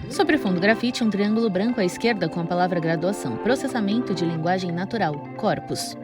Sobre o fundo grafite, um triângulo branco à esquerda com a palavra graduação, processamento de linguagem natural, corpus.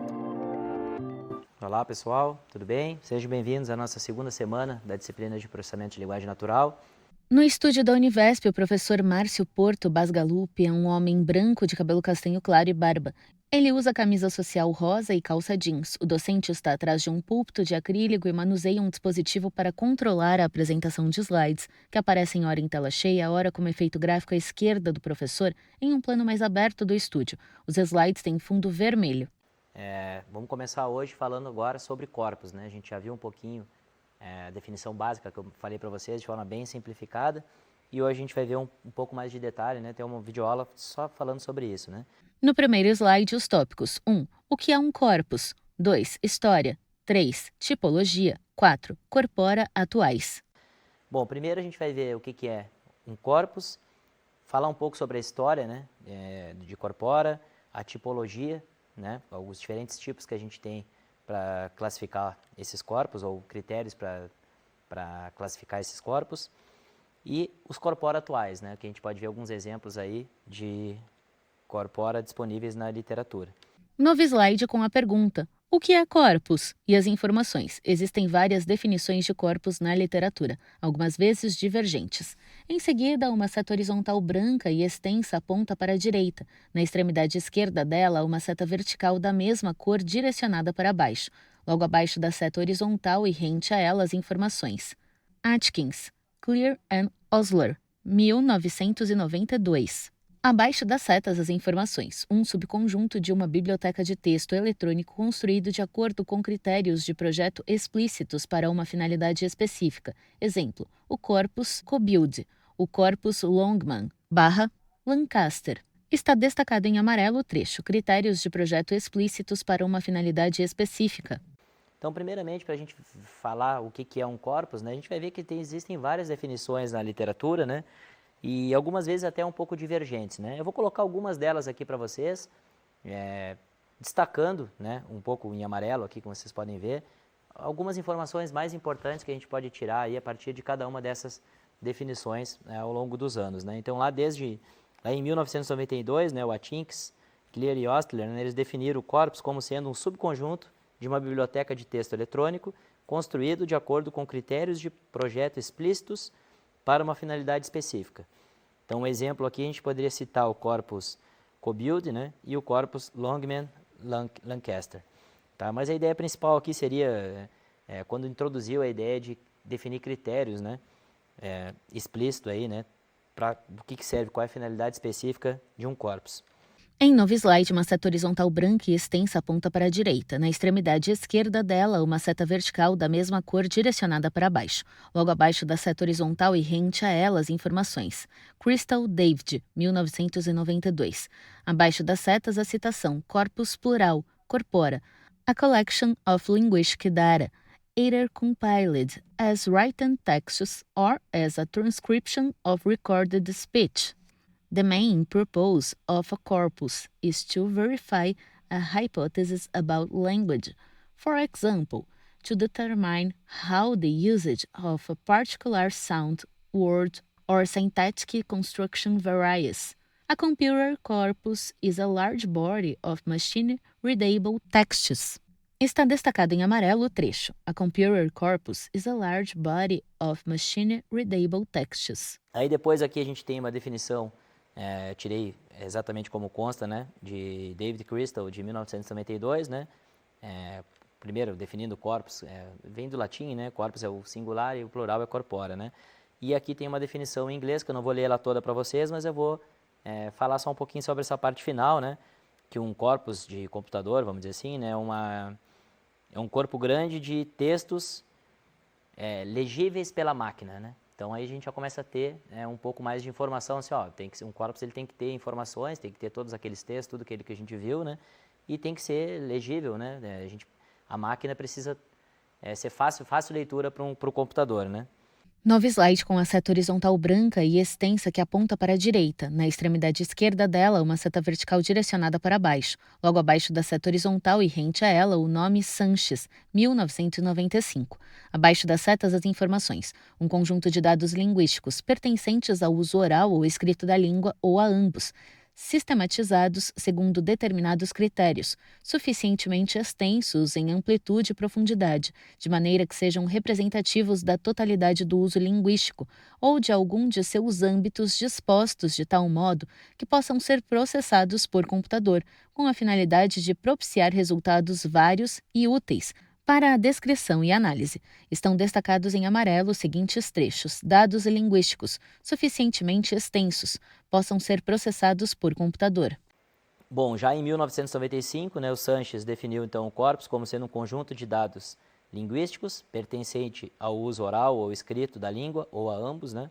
Olá pessoal, tudo bem? Sejam bem-vindos à nossa segunda semana da disciplina de processamento de linguagem natural. No estúdio da Univesp, o professor Márcio Porto Basgalupi é um homem branco de cabelo castanho claro e barba. Ele usa camisa social rosa e calça jeans. O docente está atrás de um púlpito de acrílico e manuseia um dispositivo para controlar a apresentação de slides, que aparecem ora em tela cheia, ora como efeito gráfico à esquerda do professor, em um plano mais aberto do estúdio. Os slides têm fundo vermelho. Vamos começar hoje falando agora sobre corpos, né? A gente já viu um pouquinho a definição básica que eu falei para vocês de forma bem simplificada e hoje a gente vai ver um pouco mais de detalhe, né? Tem uma videoaula só falando sobre isso, né? No primeiro slide, os tópicos: 1. O que é um corpus? 2. História. 3. Tipologia. 4. Corpora atuais. Bom, primeiro a gente vai ver o que é um corpus, falar um pouco sobre a história, né? De corpora, a tipologia, né? Os diferentes tipos que a gente tem para classificar esses corpos ou critérios para classificar esses corpos e os corpora atuais, né? Que a gente pode ver alguns exemplos aí de corpora disponíveis na literatura. Novo slide com a pergunta: o que é corpus? E as informações. Existem várias definições de corpus na literatura, algumas vezes divergentes. Em seguida, uma seta horizontal branca e extensa aponta para a direita. Na extremidade esquerda dela, uma seta vertical da mesma cor direcionada para baixo. Logo abaixo da seta horizontal e rente a ela as informações. Atkins, Clear and Osler, 1992. Abaixo das setas, as informações. Um subconjunto de uma biblioteca de texto eletrônico construído de acordo com critérios de projeto explícitos para uma finalidade específica. Exemplo, o corpus CoBuild, o corpus Longman, Lancaster. Está destacado em amarelo o trecho Critérios de projeto explícitos para uma finalidade específica. Então, primeiramente, para a gente falar o que é um corpus, né, a gente vai ver que existem várias definições na literatura, né, e algumas vezes até um pouco divergentes, né. Eu vou colocar algumas delas aqui para vocês, destacando, né, um pouco em amarelo aqui, como vocês podem ver, algumas informações mais importantes que a gente pode tirar aí a partir de cada uma dessas definições, né, ao longo dos anos, né. Então, lá em 1992, né, o Atkins, Clear e Ostler, né, eles definiram o corpus como sendo um subconjunto de uma biblioteca de texto eletrônico construído de acordo com critérios de projeto explícitos para uma finalidade específica. Então, um exemplo aqui, a gente poderia citar o corpus CoBuild, né, e o corpus Longman Lancaster. Tá? Mas a ideia principal aqui seria, quando introduziu a ideia de definir critérios, né, explícito aí, né, para do que serve, qual é a finalidade específica de um corpus. Em novo slide, uma seta horizontal branca e extensa aponta para a direita. Na extremidade esquerda dela, uma seta vertical da mesma cor direcionada para baixo. Logo abaixo da seta horizontal e rente a ela as informações. Crystal David, 1992. Abaixo das setas, a citação Corpus plural, corpora. A collection of linguistic data, either compiled as written texts or as a transcription of recorded speech. The main purpose of a corpus is to verify a hypothesis about language. For example, to determine how the usage of a particular sound, word, or syntactic construction varies. A computer corpus is a large body of machine-readable texts. Está destacado em amarelo o trecho. A computer corpus is a large body of machine-readable texts. Aí depois aqui a gente tem uma definição, tirei exatamente como consta, né, de David Crystal, de 1992, né, primeiro definindo corpus, vem do latim, né, corpus é o singular e o plural é corpora, né, e aqui tem uma definição em inglês, que eu não vou ler ela toda para vocês, mas eu vou falar só um pouquinho sobre essa parte final, né, que um corpus de computador, vamos dizer assim, né, é um corpo grande de textos legíveis pela máquina, né. Então aí a gente já começa a ter um pouco mais de informação, assim, ó, um corpus ele tem que ter informações, tem que ter todos aqueles textos, tudo aquilo que a gente viu, né, e tem que ser legível, né, a máquina precisa ser fácil leitura para o computador, né. Novo slide com a seta horizontal branca e extensa que aponta para a direita. Na extremidade esquerda dela, uma seta vertical direcionada para baixo. Logo abaixo da seta horizontal e rente a ela, o nome Sanches, 1995. Abaixo das setas, as informações. Um conjunto de dados linguísticos pertencentes ao uso oral ou escrito da língua ou a ambos, sistematizados segundo determinados critérios, suficientemente extensos em amplitude e profundidade, de maneira que sejam representativos da totalidade do uso linguístico ou de algum de seus âmbitos dispostos de tal modo que possam ser processados por computador, com a finalidade de propiciar resultados vários e úteis para a descrição e análise. Estão destacados em amarelo os seguintes trechos: dados linguísticos suficientemente extensos, possam ser processados por computador. Bom, já em 1995, né, o Sanches definiu então o corpus como sendo um conjunto de dados linguísticos pertencente ao uso oral ou escrito da língua ou a ambos, né,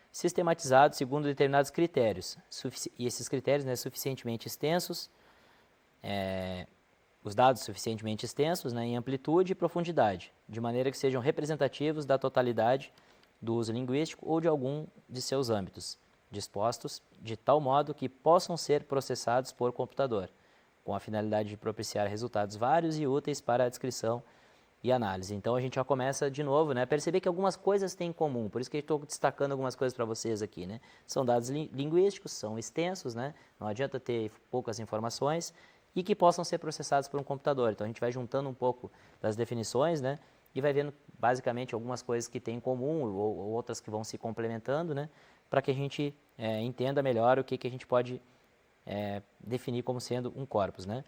sistematizados segundo determinados critérios. E esses critérios, né, suficientemente extensos, os dados suficientemente extensos, né, em amplitude e profundidade, de maneira que sejam representativos da totalidade do uso linguístico ou de algum de seus âmbitos, dispostos de tal modo que possam ser processados por computador, com a finalidade de propiciar resultados vários e úteis para a descrição e análise. Então a gente já começa de novo, né, a perceber que algumas coisas têm em comum, por isso que eu estou destacando algumas coisas para vocês aqui, né. São dados linguísticos, são extensos, né, não adianta ter poucas informações, e que possam ser processados por um computador. Então a gente vai juntando um pouco das definições, né, e vai vendo basicamente algumas coisas que têm em comum ou outras que vão se complementando, né, para que a gente entenda melhor o que a gente pode definir como sendo um corpus, né.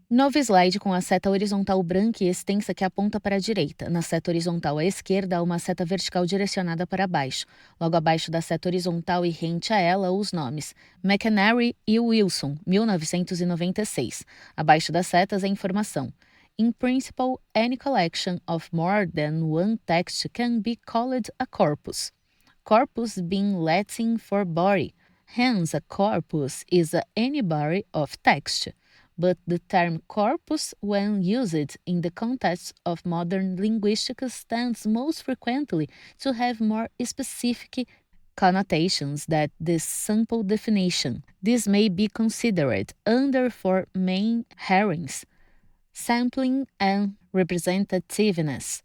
Novo slide com a seta horizontal branca e extensa que aponta para a direita. Na seta horizontal à esquerda, há uma seta vertical direcionada para baixo. Logo abaixo da seta horizontal e rente a ela, os nomes McNary e Wilson, 1996. Abaixo das setas, a informação. In principle, any collection of more than one text can be called a corpus. Corpus being Latin for body. Hence, a corpus is any body of text. But the term corpus, when used in the context of modern linguistics, tends most frequently to have more specific connotations than the simple definition. This may be considered under four main headings: sampling and representativeness,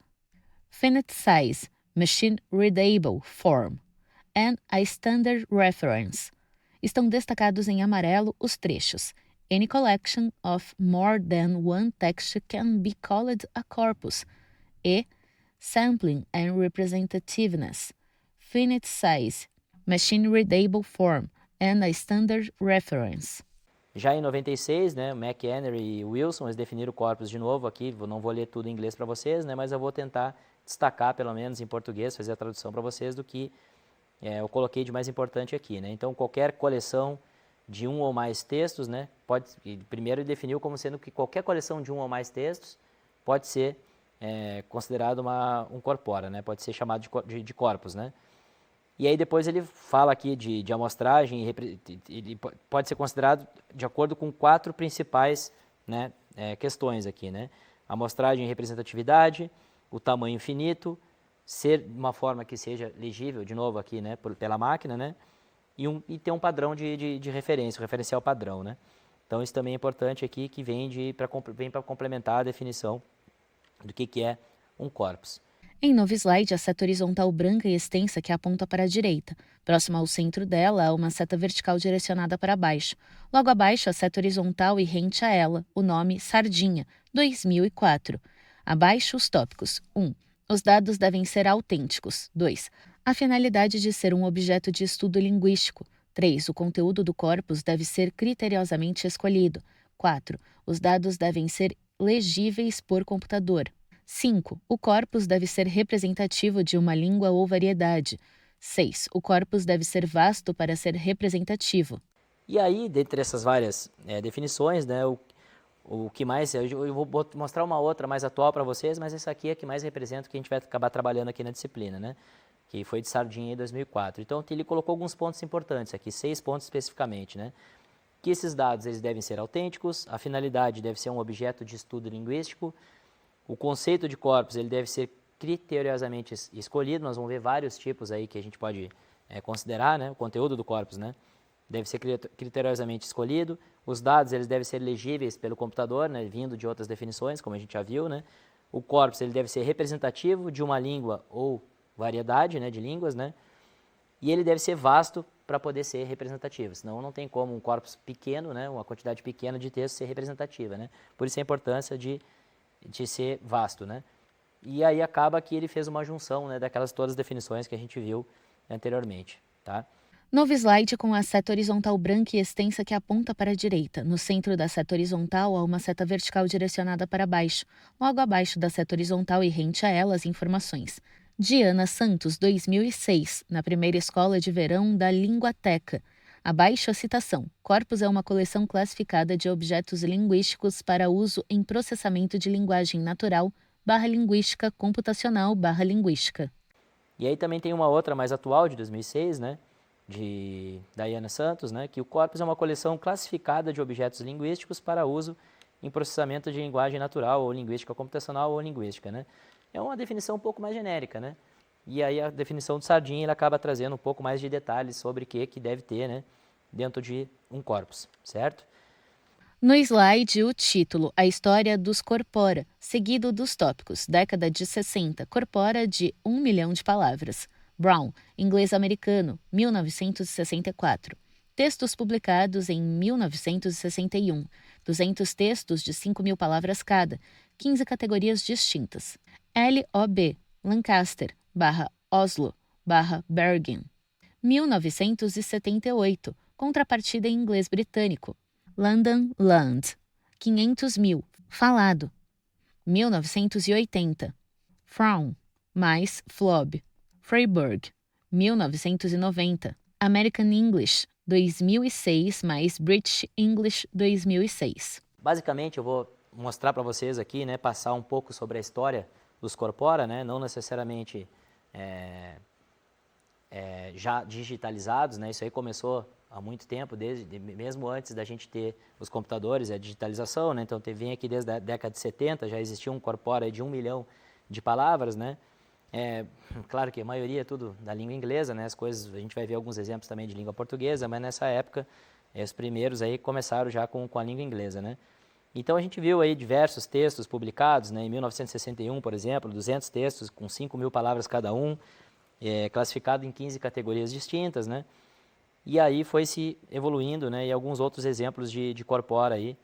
finite size, machine readable form, and a standard reference. Estão destacados em amarelo os trechos. Any collection of more than one text can be called a corpus. E sampling and representativeness, finite size, machine readable form, and a standard reference. Já em 96, né, McHenry e Wilson, eles definiram o corpus de novo aqui, não vou ler tudo em inglês para vocês, né, mas eu vou tentar destacar, pelo menos em português, fazer a tradução para vocês do que eu coloquei de mais importante aqui, né. Então, qualquer coleção de um ou mais textos, né, primeiro ele definiu como sendo que qualquer coleção de um ou mais textos pode ser considerado um corpora, né, pode ser chamado de corpus, né. E aí depois ele fala aqui de amostragem, ele pode ser considerado de acordo com 4 principais, né, questões aqui, né. Amostragem e representatividade, o tamanho finito, ser de uma forma que seja legível, de novo aqui, né, pela máquina, né, e ter um padrão de referência, um referencial padrão, né. Então isso também é importante aqui, que vem para complementar a definição do que é um corpus. Em novo slide, a seta horizontal branca e extensa que aponta para a direita. Próximo ao centro dela, há uma seta vertical direcionada para baixo. Logo abaixo, a seta horizontal e rente a ela, o nome Sardinha, 2004. Abaixo, os tópicos. 1. Os dados devem ser autênticos. 2. A finalidade de ser um objeto de estudo linguístico. 3. O conteúdo do corpus deve ser criteriosamente escolhido. 4. Os dados devem ser legíveis por computador. 5. O corpus deve ser representativo de uma língua ou variedade. 6. O corpus deve ser vasto para ser representativo. E aí, dentre essas várias definições, né, o que mais... Eu vou mostrar uma outra mais atual para vocês, mas essa aqui é a que mais representa o que a gente vai acabar trabalhando aqui na disciplina, né, que foi de Sardinha em 2004. Então, ele colocou alguns pontos importantes aqui, 6 pontos especificamente, né, que esses dados eles devem ser autênticos, a finalidade deve ser um objeto de estudo linguístico, o conceito de corpus ele deve ser criteriosamente escolhido. Nós vamos ver vários tipos aí que a gente pode considerar, né, o conteúdo do corpus, né? Deve ser criteriosamente escolhido. Os dados eles devem ser legíveis pelo computador, né, vindo de outras definições, como a gente já viu, né? O corpus ele deve ser representativo de uma língua ou variedade, né, de línguas, né? E ele deve ser vasto para poder ser representativo, senão não tem como um corpus pequeno, né, uma quantidade pequena de texto ser representativa, né? Por isso a importância de ser vasto, né? E aí acaba que ele fez uma junção, né, daquelas todas as definições que a gente viu anteriormente, tá? Novo slide com a seta horizontal branca e extensa que aponta para a direita. No centro da seta horizontal há uma seta vertical direcionada para baixo. Logo abaixo da seta horizontal e rente a ela as informações. Diana Santos, 2006, na primeira escola de verão da Linguateca. Abaixo a citação. Corpus é uma coleção classificada de objetos linguísticos para uso em processamento de linguagem natural, /linguística, computacional, /linguística. E aí também tem uma outra mais atual, de 2006, né, de Diana Santos, né, que o corpus é uma coleção classificada de objetos linguísticos para uso em processamento de linguagem natural, ou linguística computacional, ou linguística, né. É uma definição um pouco mais genérica, né, e aí a definição do Sardinha ele acaba trazendo um pouco mais de detalhes sobre o que deve ter, né, dentro de um corpus, certo? No slide, o título, A História dos Corpora, seguido dos tópicos, década de 60, corpora de 1 milhão de palavras. Brown, inglês americano, 1964. Textos publicados em 1961, 200 textos de 5.000 palavras cada, 15 categorias distintas. LOB, Lancaster, /Oslo, /Bergen. 1978, contrapartida em inglês britânico. London Land, 500.000, falado. 1980. Frown, mais Flob. Freiburg, 1990. American English, 2006, mais British English, 2006. Basicamente, eu vou mostrar para vocês aqui, né, passar um pouco sobre a história dos corpora, né, não necessariamente já digitalizados, né, isso aí começou há muito tempo, mesmo antes da gente ter os computadores, a digitalização, né? Então vem aqui desde a década de 70, já existia um corpora de 1 milhão de palavras, né? Claro que a maioria é tudo da língua inglesa, né? As coisas, a gente vai ver alguns exemplos também de língua portuguesa, mas nessa época, os primeiros aí começaram já com a língua inglesa, né? Então a gente viu aí diversos textos publicados, né? Em 1961, por exemplo, 200 textos com 5.000 palavras cada um, classificado em 15 categorias distintas, né? E aí foi se evoluindo, né, e alguns outros exemplos de corpora aí,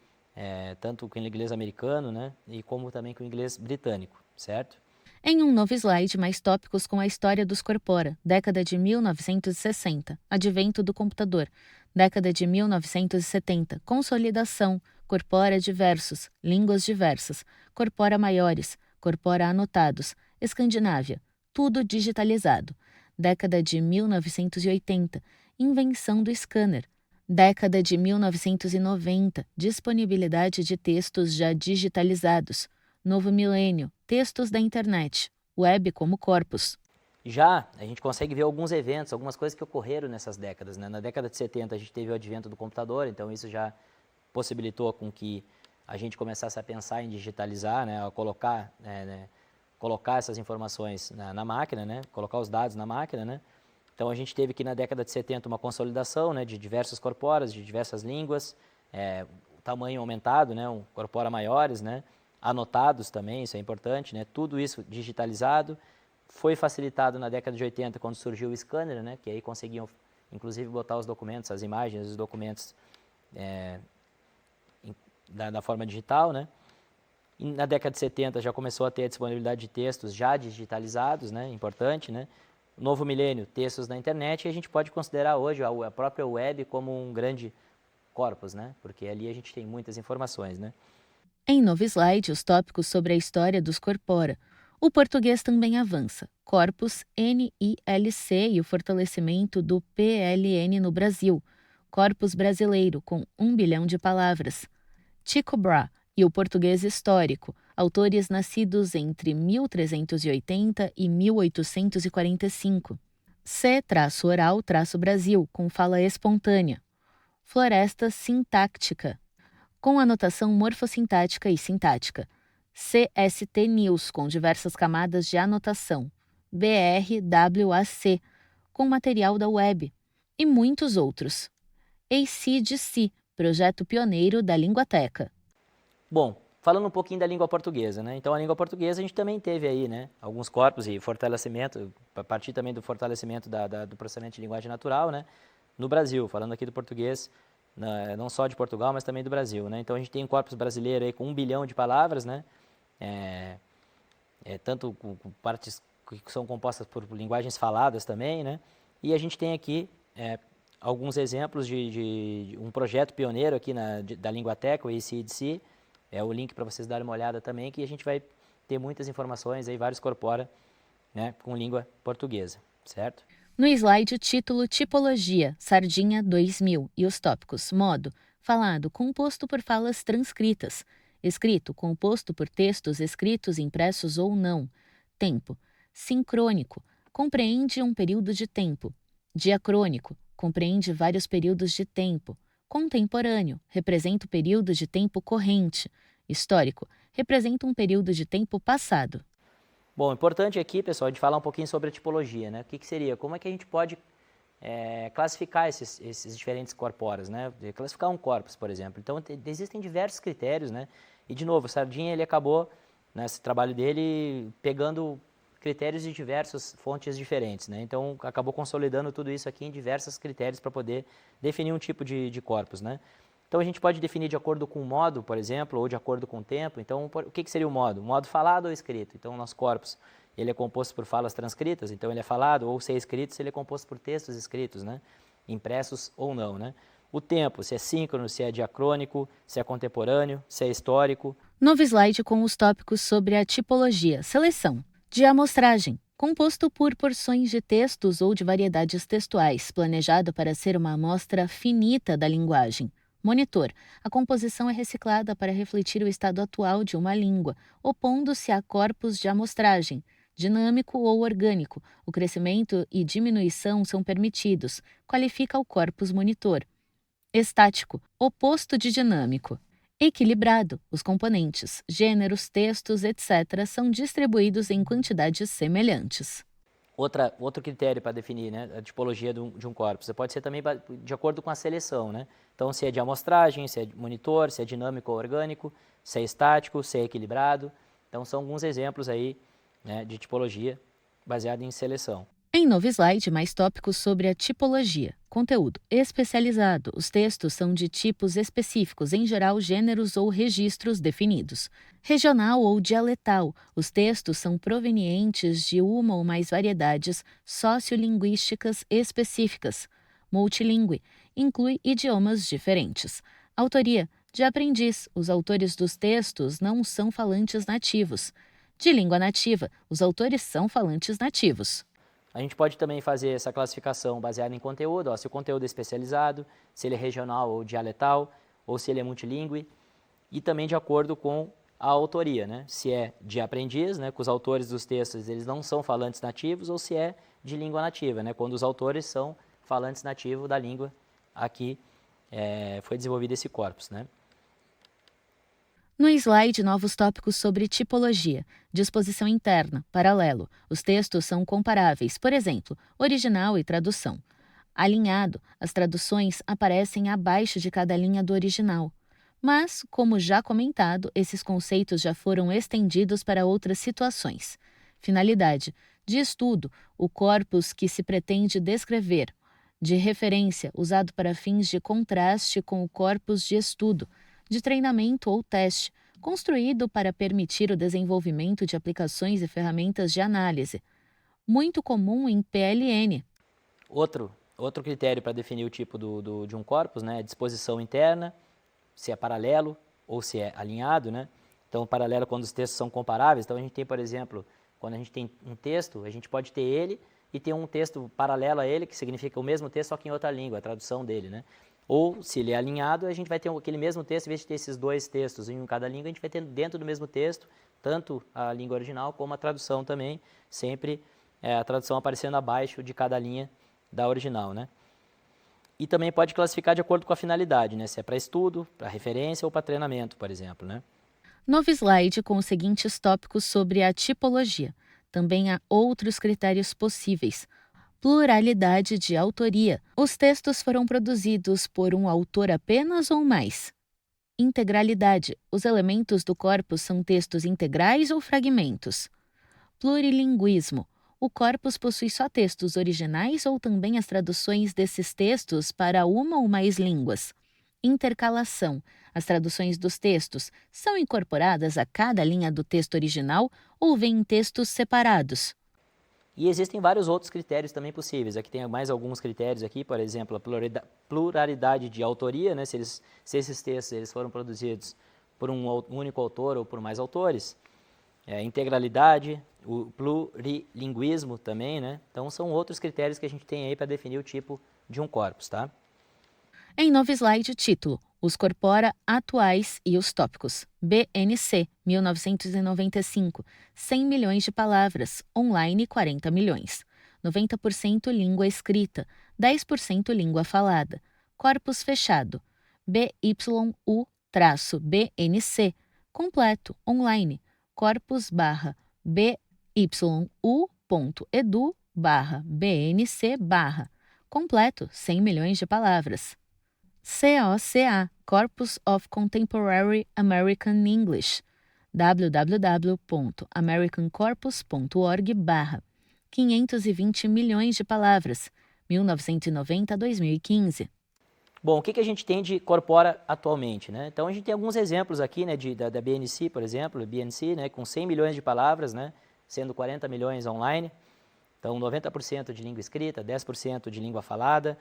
tanto com o inglês americano, né, e como também com o inglês britânico, certo? Em um novo slide, mais tópicos com a história dos corpora, década de 1960, advento do computador, década de 1970, consolidação, corpora diversos, línguas diversas, corpora maiores, corpora anotados, Escandinávia, tudo digitalizado, década de 1980, invenção do scanner. Década de 1990, disponibilidade de textos já digitalizados. Novo milênio, textos da internet. Web como corpus. Já a gente consegue ver alguns eventos, algumas coisas que ocorreram nessas décadas, né? Na década de 70 a gente teve o advento do computador, então isso já possibilitou com que a gente começasse a pensar em digitalizar, né? A colocar essas informações na máquina, né? Colocar os dados na máquina, né? Então a gente teve aqui na década de 70 uma consolidação, né, de diversos corporas, de diversas línguas, o tamanho aumentado, né, corpora maiores, né, anotados também, isso é importante, né, tudo isso digitalizado. Foi facilitado na década de 80 quando surgiu o scanner, né, que aí conseguiam inclusive botar os documentos, as imagens, os documentos da forma digital, né. E na década de 70 já começou a ter a disponibilidade de textos já digitalizados, né, importante, né. Novo milênio, textos na internet, e a gente pode considerar hoje a própria web como um grande corpus, né? Porque ali a gente tem muitas informações, né? Em novo slide, os tópicos sobre a história dos corpora. O português também avança. Corpus NILC e o fortalecimento do PLN no Brasil. Corpus brasileiro, com 1 bilhão de palavras. Tycho Brahe e o português histórico, autores nascidos entre 1380 e 1845. C-oral-Brasil, com fala espontânea. Floresta sintáctica, com anotação morfossintática e sintática. CST News, com diversas camadas de anotação, BRWAC, com material da web, e muitos outros. ACDC, projeto pioneiro da Linguateca. Bom, falando um pouquinho da língua portuguesa, né? Então, a língua portuguesa a gente também teve aí, né, alguns corpos e fortalecimento, a partir também do fortalecimento do processamento de linguagem natural, né, no Brasil, falando aqui do português, não só de Portugal, mas também do Brasil, né? Então, a gente tem um corpus brasileiro aí com 1 bilhão de palavras, né, tanto com partes que são compostas por linguagens faladas também, né, e a gente tem aqui alguns exemplos de um projeto pioneiro aqui da Linguateca, o ACDC, o link para vocês darem uma olhada também, que a gente vai ter muitas informações aí, vários corpora, né, com língua portuguesa, certo? No slide, o título Tipologia, Sardinha 2000 e os tópicos modo, falado, composto por falas transcritas, escrito, composto por textos escritos, impressos ou não, tempo, sincrônico, compreende um período de tempo, diacrônico, compreende vários períodos de tempo, contemporâneo, representa o período de tempo corrente, histórico, representa um período de tempo passado. Bom, importante aqui, pessoal, de falar um pouquinho sobre a tipologia, né? O que seria? Como é que a gente pode classificar esses diferentes corpóreos, né? Classificar um corpus, por exemplo. Então, existem diversos critérios, né? E, de novo, o Sardinha, ele acabou, nesse trabalho dele, pegando critérios de diversas fontes diferentes, né? Então, acabou consolidando tudo isso aqui em diversos critérios para poder definir um tipo de corpus, né? Então, a gente pode definir de acordo com o modo, por exemplo, ou de acordo com o tempo. Então, o que seria o modo? O modo falado ou escrito. Então, o nosso corpus, ele é composto por falas transcritas, então ele é falado, ou se é escrito, se ele é composto por textos escritos, né? Impressos ou não, né? O tempo, se é síncrono, se é diacrônico, se é contemporâneo, se é histórico. Novo slide com os tópicos sobre a tipologia, seleção, de amostragem, composto por porções de textos ou de variedades textuais, planejado para ser uma amostra finita da linguagem. Monitor. A composição é reciclada para refletir o estado atual de uma língua, opondo-se a corpos de amostragem. Dinâmico ou orgânico. O crescimento e diminuição são permitidos. Qualifica o corpus monitor. Estático. Oposto de dinâmico. Equilibrado. Os componentes, gêneros, textos, etc., são distribuídos em quantidades semelhantes. Outro critério para definir, né, a tipologia de um corpus. Você pode ser também de acordo com a seleção, né? Então, se é de amostragem, se é de monitor, se é dinâmico ou orgânico, se é estático, se é equilibrado. Então, são alguns exemplos aí, né, de tipologia baseada em seleção. Em novo slide, mais tópicos sobre a tipologia. Conteúdo especializado. Os textos são de tipos específicos, em geral, gêneros ou registros definidos. Regional ou dialetal. Os textos são provenientes de uma ou mais variedades sociolinguísticas específicas. Multilingüe. Inclui idiomas diferentes. Autoria. De aprendiz. Os autores dos textos não são falantes nativos. De língua nativa. Os autores são falantes nativos. A gente pode também fazer essa classificação baseada em conteúdo, se o conteúdo é especializado, se ele é regional ou dialetal, ou se ele é multilingüe, e também de acordo com a autoria, né? Se é de aprendiz, né, que os autores dos textos eles não são falantes nativos, ou se é de língua nativa, né, quando os autores são falantes nativos da língua a que foi desenvolvido esse corpus, né? No slide, novos tópicos sobre tipologia, disposição interna, paralelo. Os textos são comparáveis, por exemplo, original e tradução. Alinhado, as traduções aparecem abaixo de cada linha do original. Mas, como já comentado, esses conceitos já foram estendidos para outras situações. Finalidade: de estudo, o corpus que se pretende descrever. De referência, usado para fins de contraste com o corpus de estudo. De treinamento ou teste, construído para permitir o desenvolvimento de aplicações e ferramentas de análise. Muito comum em PLN. Outro critério para definir o tipo de um corpus, né, é disposição interna, se é paralelo ou se é alinhado, né? Então, paralelo quando os textos são comparáveis. Então, a gente tem, por exemplo, quando a gente tem um texto, a gente pode ter ele e ter um texto paralelo a ele, que significa o mesmo texto, só que em outra língua, a tradução dele, né? Ou, se ele é alinhado, a gente vai ter aquele mesmo texto, em vez de ter esses dois textos em cada língua, a gente vai ter dentro do mesmo texto, tanto a língua original como a tradução também, sempre a tradução aparecendo abaixo de cada linha da original, né? E também pode classificar de acordo com a finalidade, né? Se é para estudo, para referência ou para treinamento, por exemplo, né? Novo slide com os seguintes tópicos sobre a tipologia. Também há outros critérios possíveis. Pluralidade de autoria. Os textos foram produzidos por um autor apenas ou mais? Integralidade. Os elementos do corpus são textos integrais ou fragmentos? Plurilinguismo. O corpus possui só textos originais ou também as traduções desses textos para uma ou mais línguas? Intercalação. As traduções dos textos são incorporadas a cada linha do texto original ou vêm em textos separados? E existem vários outros critérios também possíveis. Aqui tem mais alguns critérios aqui, por exemplo, a pluralidade de autoria, né? Se esses textos eles foram produzidos por um único autor ou por mais autores. Integralidade, o plurilinguismo também, né? Então são outros critérios que a gente tem aí para definir o tipo de um corpus, tá? Em novo slide, título: Os corpora atuais e os tópicos. BNC, 1995, 100 milhões de palavras, online 40 milhões. 90% língua escrita, 10% língua falada. Corpus fechado. BYU-BNC, completo, online. corpus/byu.edu/bnc/, completo, 100 milhões de palavras. COCA, Corpus of Contemporary American English, www.americancorpus.org/, 520 milhões de palavras, 1990 a 2015. Bom, o que a gente tem de corpora atualmente, né? Então a gente tem alguns exemplos aqui, né, da BNC, por exemplo, BNC, né, com 100 milhões de palavras, né, sendo 40 milhões online. Então 90% de língua escrita, 10% de língua falada.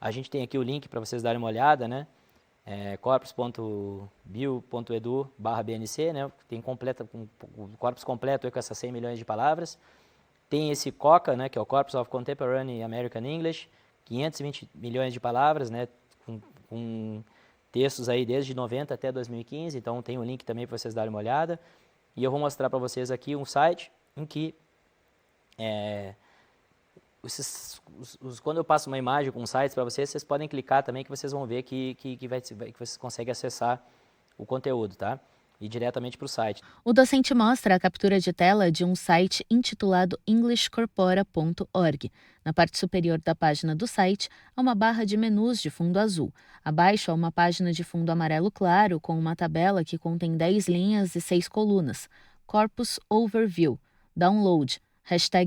A gente tem aqui o link para vocês darem uma olhada, né? corpus.bio.edu/BNC, né? Tem o corpus completo com essas 100 milhões de palavras. Tem esse COCA, né? Que é o Corpus of Contemporary American English, 520 milhões de palavras, né? Com textos aí desde 90 até 2015. Então tem o link também para vocês darem uma olhada. E eu vou mostrar para vocês aqui um site em que quando eu passo uma imagem com sites para vocês podem clicar também que vocês vão ver que vocês conseguem acessar o conteúdo, tá? E diretamente para o site. O docente mostra a captura de tela de um site intitulado englishcorpora.org. Na parte superior da página do site, há uma barra de menus de fundo azul. Abaixo há uma página de fundo amarelo claro com uma tabela que contém 10 linhas e 6 colunas. Corpus Overview, Download,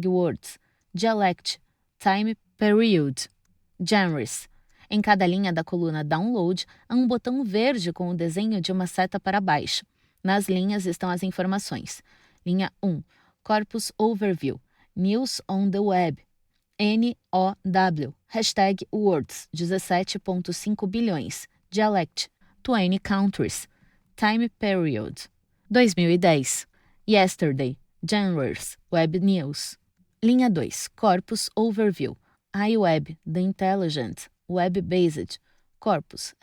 #Words, Dialect, Time Period, Genres. Em cada linha da coluna Download, há um botão verde com o desenho de uma seta para baixo. Nas linhas estão as informações. Linha 1, Corpus Overview, News on the Web, NOW, #Words, 17,5 bilhões, Dialect, 20 countries, Time Period, 2010, Yesterday, Genres, Web News. Linha 2, Corpus Overview, iWeb, The Intelligent, Web-Based, Corpus,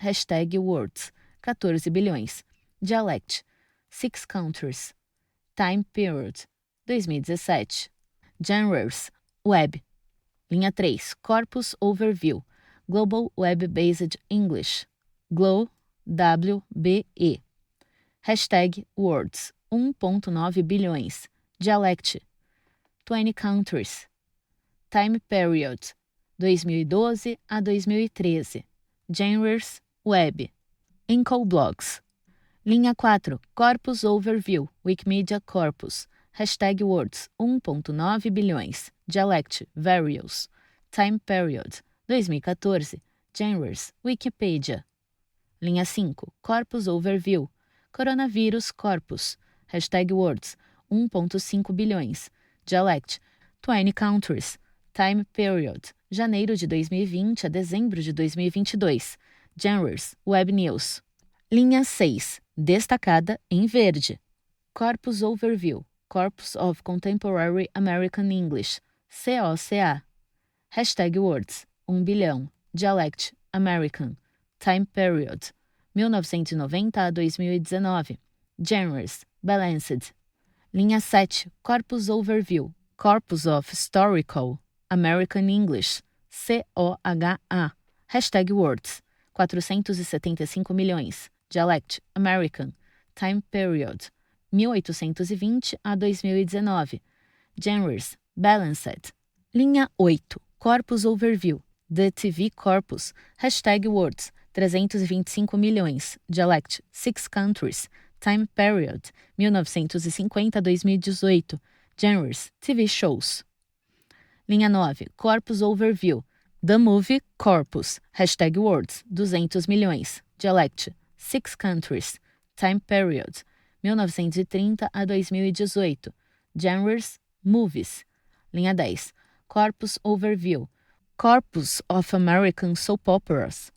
#Words, 14 bilhões, Dialect, 6 countries, Time Period, 2017, Genres, Web. Linha 3, Corpus Overview, Global Web-Based English, GLOW, WBE, #Words, 1,9 bilhões, Dialect, 20 countries, Time Period, 2012 a 2013, Genres, Web, Encodeblogs. Linha 4, Corpus Overview, Wikimedia Corpus, #Words, 1,9 bilhões, Dialect, Various, Time Period, 2014, Genres, Wikipedia. Linha 5, Corpus Overview, Coronavírus Corpus, #Words, 1,5 bilhões, Dialect, 20 countries, Time Period, janeiro de 2020 a dezembro de 2022, Genres, Web News. Linha 6, destacada em verde, Corpus Overview, Corpus of Contemporary American English, COCA, #Words, 1 bilhão, Dialect, American, Time Period, 1990 a 2019, Genres, Balanced. Linha 7, Corpus Overview, Corpus of Historical American English, COHA, #Words, 475 milhões, Dialect, American, Time Period, 1820 a 2019. Genres, Balanced. Linha 8, Corpus Overview, The TV Corpus, #Words, 325 milhões, Dialect, 6 Countries, Time Period, 1950 a 2018, Genres, TV Shows. Linha 9, Corpus Overview, The Movie Corpus, #Words, 200 milhões, Dialect, 6 Countries, Time Period, 1930 a 2018, Genres, Movies. Linha 10, Corpus Overview, Corpus of American Soap Operas,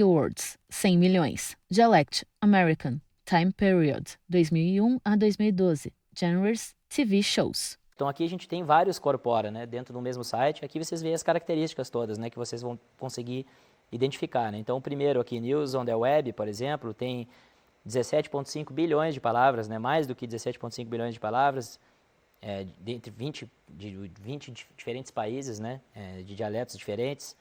#Words, 100 milhões, Dialect, American, Time Period, 2001 a 2012, Genres, TV Shows. Então aqui a gente tem vários corpora, né, dentro do mesmo site. Aqui vocês veem as características todas, né, que vocês vão conseguir identificar, né? Então o primeiro aqui, News on the Web, por exemplo, tem 17,5 bilhões de palavras, né, mais do que 17,5 bilhões de palavras, de 20 diferentes países, né, de dialetos diferentes.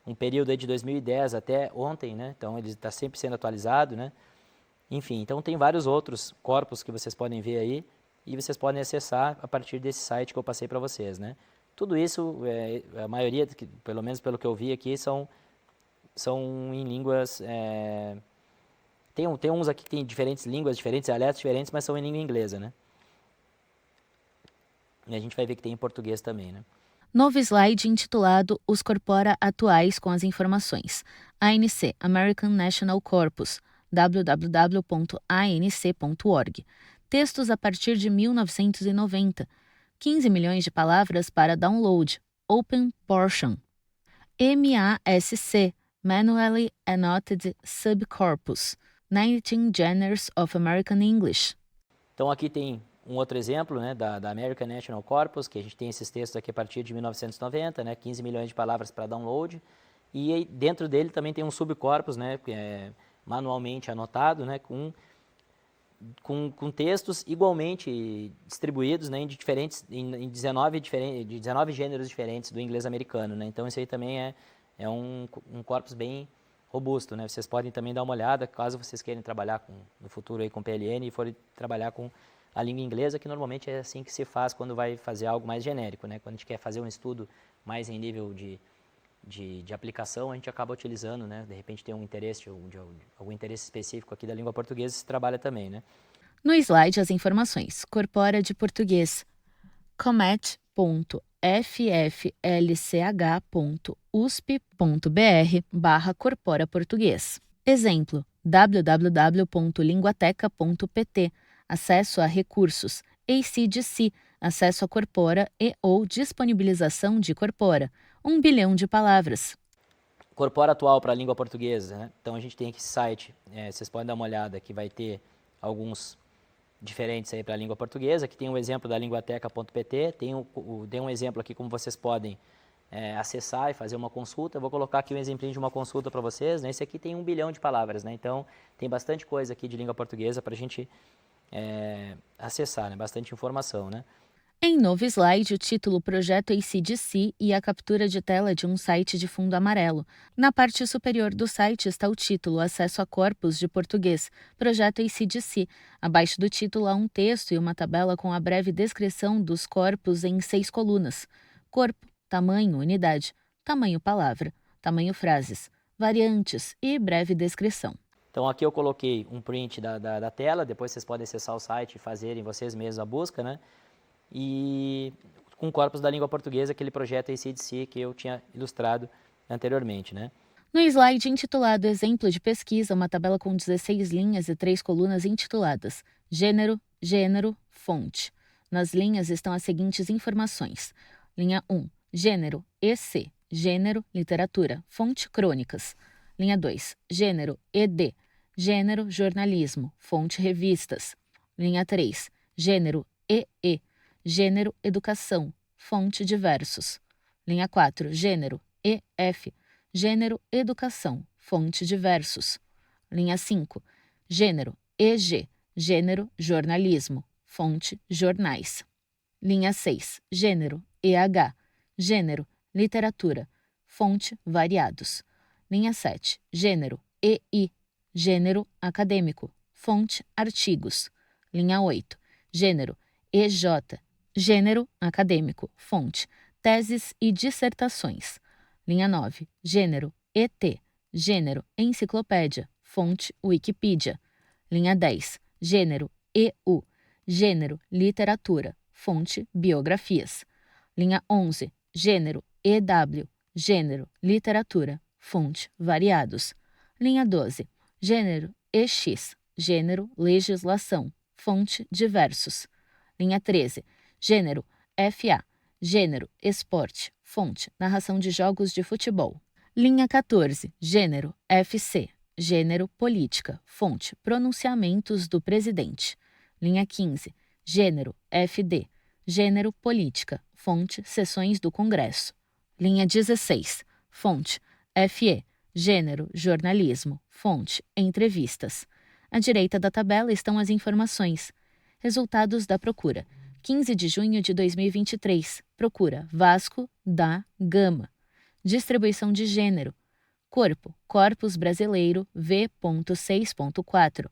Um período aí de 2010 até ontem, né, então ele está sempre sendo atualizado, né. Enfim, então tem vários outros corpos que vocês podem ver aí e vocês podem acessar a partir desse site que eu passei para vocês, né. Tudo isso, a maioria, pelo menos pelo que eu vi aqui, são em línguas... Tem uns aqui que tem diferentes línguas, diferentes dialetos diferentes, mas são em língua inglesa, né. E a gente vai ver que tem em português também, né. Novo slide intitulado Os Corpora Atuais com as informações. ANC, American National Corpus, www.anc.org. Textos a partir de 1990. 15 milhões de palavras para download. Open Portion. MASC, Manually Annotated Subcorpus. 19 Genres of American English. Então aqui tem um outro exemplo, né, da American National Corpus, que a gente tem esses textos aqui a partir de 1990, né, 15 milhões de palavras para download, e aí, dentro dele também tem um subcorpus, né, que é manualmente anotado, né, com textos igualmente distribuídos, né, em 19 gêneros diferentes do inglês americano, né. Então isso aí também é um corpus bem robusto, né. Vocês podem também dar uma olhada, caso vocês queiram trabalhar no futuro aí com PLN e forem trabalhar com a língua inglesa, que normalmente é assim que se faz quando vai fazer algo mais genérico, né? Quando a gente quer fazer um estudo mais em nível de aplicação, a gente acaba utilizando, né? De repente tem algum interesse específico aqui da língua portuguesa, se trabalha também, né? No slide, as informações. Corpora de português. comet.fflch.usp.br/corpora português. Exemplo, www.linguateca.pt, acesso a recursos, ACDC, acesso a corpora e ou disponibilização de corpora, 1 bilhão de palavras. Corpora atual para a língua portuguesa, né? Então a gente tem aqui esse site, vocês podem dar uma olhada, que vai ter alguns diferentes aí para a língua portuguesa. Aqui tem um exemplo da linguateca.pt, tem um exemplo aqui como vocês podem acessar e fazer uma consulta. Eu vou colocar aqui um exemplinho de uma consulta para vocês, né? Esse aqui tem 1 bilhão de palavras, né? Então tem bastante coisa aqui de língua portuguesa para a gente acessar, né? Bastante informação, né? Em novo slide, o título Projeto ACDC e a captura de tela de um site de fundo amarelo. Na parte superior do site está o título Acesso a Corpus de Português, Projeto ACDC. Abaixo do título há um texto e uma tabela com a breve descrição dos corpos em 6 colunas. Corpo, tamanho, unidade, tamanho palavra, tamanho frases, variantes e breve descrição. Então aqui eu coloquei um print da tela, depois vocês podem acessar o site e fazerem vocês mesmos a busca, né? E com corpus da língua portuguesa, aquele projeto ACDC que eu tinha ilustrado anteriormente, né? No slide intitulado Exemplo de Pesquisa, uma tabela com 16 linhas e 3 colunas intituladas Gênero, Gênero, Fonte. Nas linhas estão as seguintes informações. Linha 1, Gênero, EC, Gênero, Literatura, Fonte, Crônicas. Linha 2, Gênero, ED, Gênero, Jornalismo, Fonte, Revistas. Linha 3, Gênero, EE, Gênero, Educação, Fonte, Diversos. Linha 4, Gênero, EF, Gênero, Educação, Fonte, Diversos. Linha 5, Gênero, EG, Gênero, Jornalismo, Fonte, Jornais. Linha 6, Gênero, EH, Gênero, Literatura, Fonte, Variados. Linha 7, Gênero, EI, Gênero, Acadêmico, fonte artigos. Linha 8, gênero EJ, gênero acadêmico, fonte teses e dissertações. Linha 9, gênero ET, gênero enciclopédia, fonte Wikipedia. Linha 10, gênero EU, gênero literatura, fonte biografias. Linha 11, gênero EW, gênero literatura, fonte variados. Linha 12, gênero EX, gênero legislação, fonte diversos. Linha 13, gênero FA, gênero esporte, fonte narração de jogos de futebol. Linha 14, gênero FC, gênero política, fonte pronunciamentos do presidente. Linha 15, gênero FD, gênero política, fonte sessões do Congresso. Linha 16, fonte FE, gênero jornalismo, fonte entrevistas. À direita da tabela estão as informações. Resultados da procura. 15 de junho de 2023. Procura Vasco da Gama. Distribuição de gênero. Corpo, corpus brasileiro V.6.4.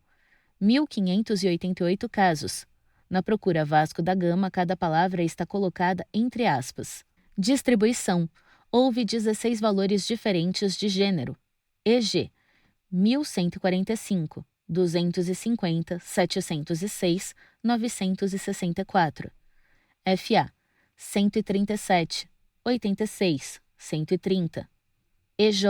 1.588 casos. Na procura Vasco da Gama, cada palavra está colocada entre aspas. Distribuição. Houve 16 valores diferentes de gênero. EG, 1.145, 250, 706, 964. FA, 137, 86, 130. EJ,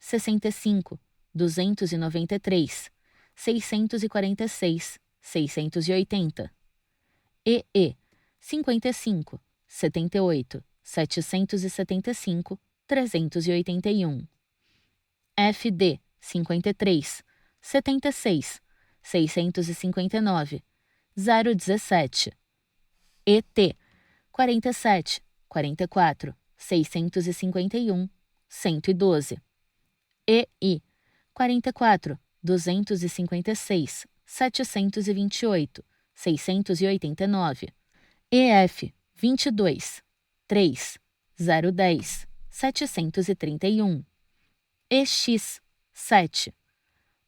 65, 293, 646, 680. EE, 55, 78, 775, 381. FD, 53, 76, 659, 017. ET, 47, 44, 651, 112. EI, 44, 256, 728, 689. EF, 22, 3, 010, 731. EX, 7,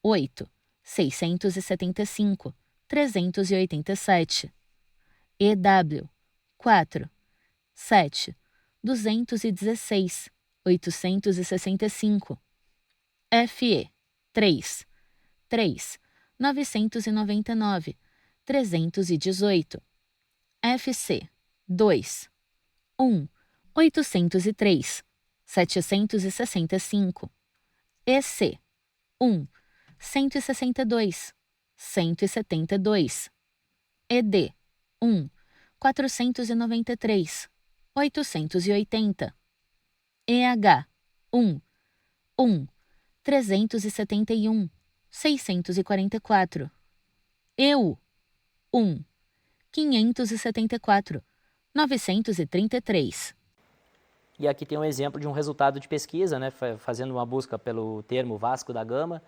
8, 675, 387. EW, 4, 7, 216, 865. FE, 3, 3, 999, 318. FC, 2, 1, 803, 765. EC, 1, 162, 172. ED, 1, 493, 880. EH, 1, 1, 371, 644. EU, 1, 574, 933. E aqui tem um exemplo de um resultado de pesquisa, né, fazendo uma busca pelo termo Vasco da Gama,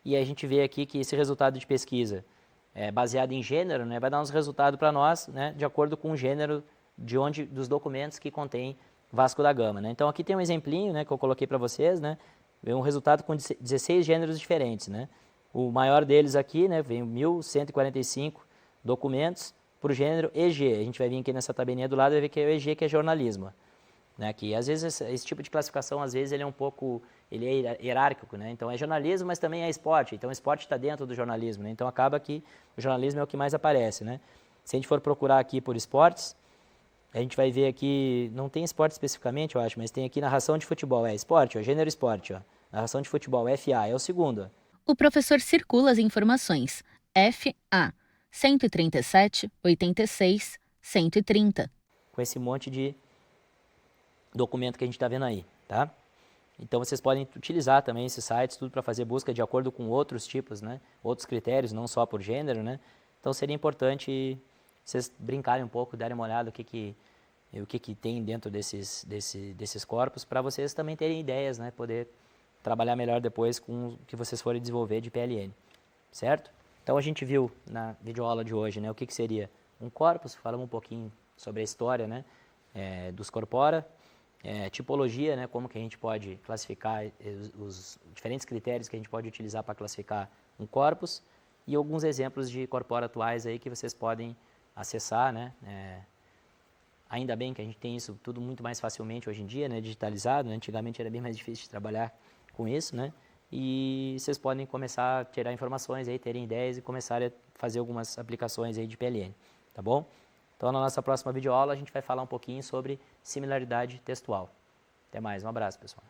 e a gente vê aqui que esse resultado de pesquisa é baseado em gênero, né, vai dar uns resultados para nós, né, de acordo com o gênero dos documentos que contém Vasco da Gama, né. Então aqui tem um exemplinho, né, que eu coloquei para vocês, né, veio um resultado com 16 gêneros diferentes, né. O maior deles aqui, né, vem 1.145 documentos para o gênero EG. A gente vai vir aqui nessa tabelinha do lado e vai ver que é o EG, que é jornalismo. Né, que às vezes esse tipo de classificação, às vezes ele é um pouco, ele é hierárquico, né, então é jornalismo, mas também é esporte, então o esporte está dentro do jornalismo, né, então acaba que o jornalismo é o que mais aparece, né. Se a gente for procurar aqui por esportes, a gente vai ver aqui, não tem esporte especificamente, eu acho, mas tem aqui narração de futebol, é esporte, ó, gênero esporte, ó, narração de futebol, FA, é o segundo. Ó. O professor circula as informações. FA, 137, 86, 130. Com esse monte de documento que a gente está vendo aí, tá? Então vocês podem utilizar também esses sites tudo para fazer busca de acordo com outros tipos, né? Outros critérios, não só por gênero, né? Então seria importante vocês brincarem um pouco, darem uma olhada o que tem dentro desses corpos, para vocês também terem ideias, né? Poder trabalhar melhor depois com o que vocês forem desenvolver de PLN, certo? Então a gente viu na videoaula de hoje, né? O que seria um corpus, falamos um pouquinho sobre a história, né? Dos corpora. Tipologia, né, como que a gente pode classificar os diferentes critérios que a gente pode utilizar para classificar um corpus. e alguns exemplos de corpora atuais aí que vocês podem acessar, né? Ainda bem que a gente tem isso tudo muito mais facilmente hoje em dia, né? Digitalizado, né? Antigamente era bem mais difícil de trabalhar com isso, né? E vocês podem começar a tirar informações aí, terem ideias e começar a fazer algumas aplicações aí de PLN, tá bom? Então, na nossa próxima videoaula, a gente vai falar um pouquinho sobre similaridade textual. Até mais, um abraço, pessoal.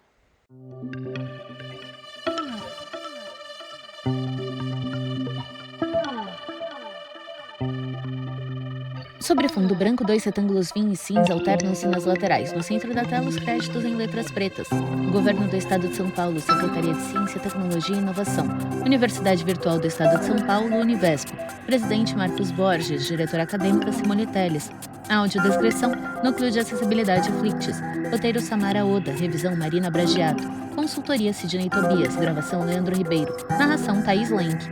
Sobre fundo branco, 2 retângulos vinho e cinza alternam-se nas laterais. No centro da tela, os créditos em letras pretas. Governo do Estado de São Paulo, Secretaria de Ciência, Tecnologia e Inovação. Universidade Virtual do Estado de São Paulo, Univesp. Presidente Marcos Borges, diretora acadêmica Simone Telles. Audiodescrição, Núcleo de Acessibilidade Flicts. Roteiro Samara Oda, revisão Marina Bragiato. Consultoria Sidney Tobias, gravação Leandro Ribeiro. Narração Thaís Lenk.